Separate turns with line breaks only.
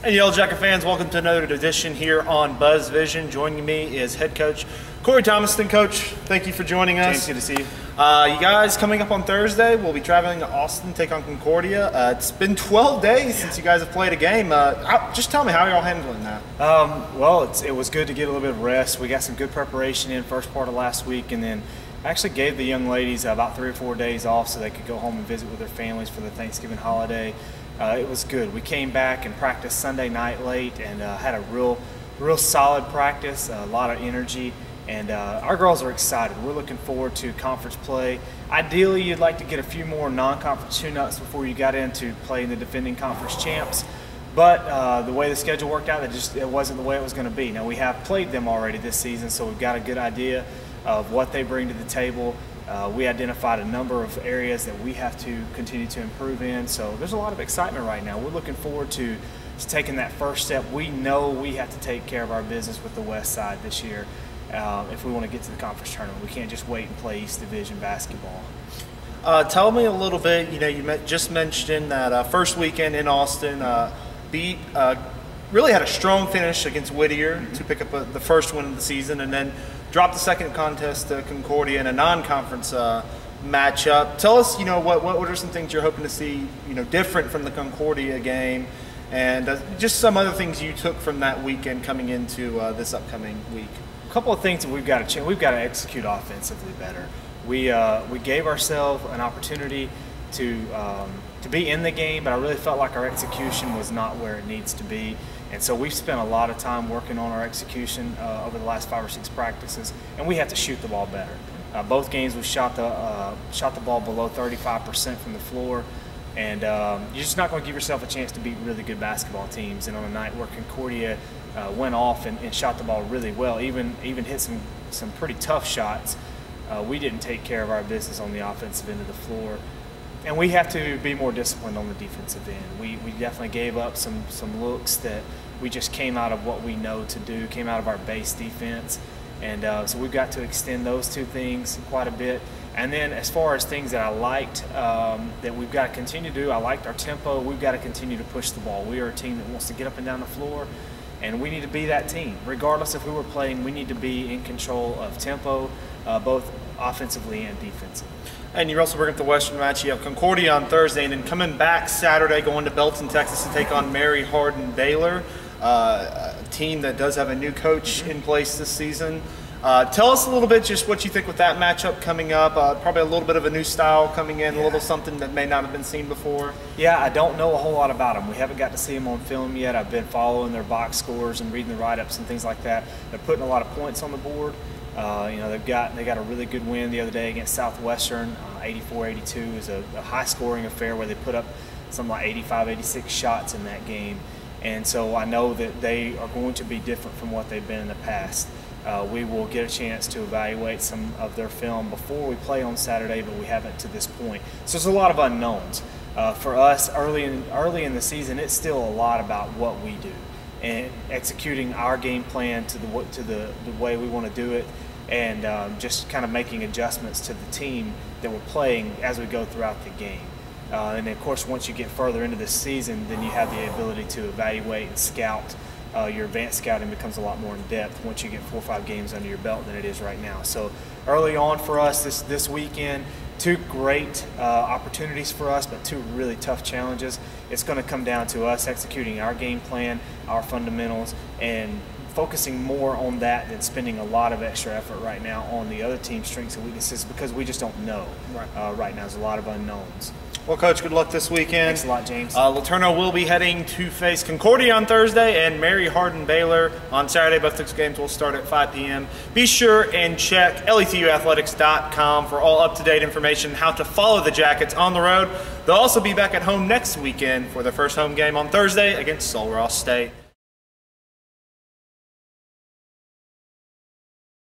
Hey, Yellow Jacket fans, welcome to another edition here on Buzz Vision. Joining me is head coach Corey Thomaston. Coach, thank you for joining us.
James, good to see you.
You guys, coming up on Thursday, we'll be traveling to Austin to take on Concordia. It's been 12 days since you guys have played a game. Just tell me, how are y'all handling that?
Well, it was good to get a little bit of rest. We got some good preparation in first part of last week, and then I actually gave the young ladies about 3 or 4 days off so they could go home and visit with their families for the Thanksgiving holiday. It was good. We came back and practiced Sunday night late and had a real solid practice, a lot of energy, and our girls are excited. We're looking forward to conference play. Ideally, you'd like to get a few more non-conference tune-ups before you got into playing the defending conference champs, but the way the schedule worked out, it wasn't the way it was going to be. Now, we have played them already this season, so we've got a good idea of what they bring to the table. We identified a number of areas that we have to continue to improve in, so there's a lot of excitement right now. We're looking forward to taking that first step. We know we have to take care of our business with the West Side this year if we want to get to the conference tournament. We can't just wait and play East Division basketball.
Tell me a little bit, you just mentioned that first weekend in Austin, really had a strong finish against Whittier to pick up the first win of the season, and then dropped the second contest to Concordia in a non-conference matchup. Tell us, what are some things you're hoping to see, different from the Concordia game, and just some other things you took from that weekend coming into this upcoming week.
A couple of things that we've got to change. We've got to execute offensively better. We gave ourselves an opportunity to be in the game, but I really felt like our execution was not where it needs to be. And so we've spent a lot of time working on our execution over the last 5 or 6 practices, and we have to shoot the ball better. Both games we shot the ball below 35% from the floor, and you're just not going to give yourself a chance to beat really good basketball teams. And on a night where Concordia went off and shot the ball really well, even hit some pretty tough shots, we didn't take care of our business on the offensive end of the floor. And we have to be more disciplined on the defensive end. We definitely gave up some looks that we just came out of what we know to do, came out of our base defense. And so we've got to extend those two things quite a bit. And then as far as things that I liked that we've got to continue to do, I liked our tempo. We've got to continue to push the ball. We are a team that wants to get up and down the floor, and we need to be that team. Regardless of who we're playing, we need to be in control of tempo, both offensively and defensively.
And you're also bringing up the Western match. You have Concordia on Thursday, and then coming back Saturday, going to Belton, Texas to take on Mary Hardin-Baylor, a team that does have a new coach in place this season. Tell us a little bit just what you think with that matchup coming up. Probably a little bit of a new style coming in, a little something that may not have been seen before.
Yeah, I don't know a whole lot about them. We haven't got to see them on film yet. I've been following their box scores and reading the write-ups and things like that. They're putting a lot of points on the board. They got a really good win the other day against Southwestern. 84-82 is a high-scoring affair where they put up something like 85, 86 shots in that game. And so I know that they are going to be different from what they've been in the past. We will get a chance to evaluate some of their film before we play on Saturday, but we haven't to this point. So there's a lot of unknowns. For us, early in the season, it's still a lot about what we do and executing our game plan to the way we want to do it, and just kind of making adjustments to the team that we're playing as we go throughout the game. And of course, once you get further into the season, then you have the ability to evaluate and scout. Your advanced scouting becomes a lot more in depth once you get 4 or 5 games under your belt than it is right now. So early on for us this weekend, 2 great opportunities for us, but 2 really tough challenges. It's going to come down to us executing our game plan, our fundamentals, and focusing more on that than spending a lot of extra effort right now on the other team's strengths and weaknesses, because we just don't know right now. There's a lot of unknowns.
Well, Coach, good luck this weekend.
Thanks a lot, James.
LeTourneau will be heading to face Concordia on Thursday and Mary Hardin-Baylor on Saturday. Both 6 games will start at 5 p.m. Be sure and check LeTuathletics.com for all up-to-date information how to follow the Jackets on the road. They'll also be back at home next weekend for their first home game on Thursday against Sul Ross State.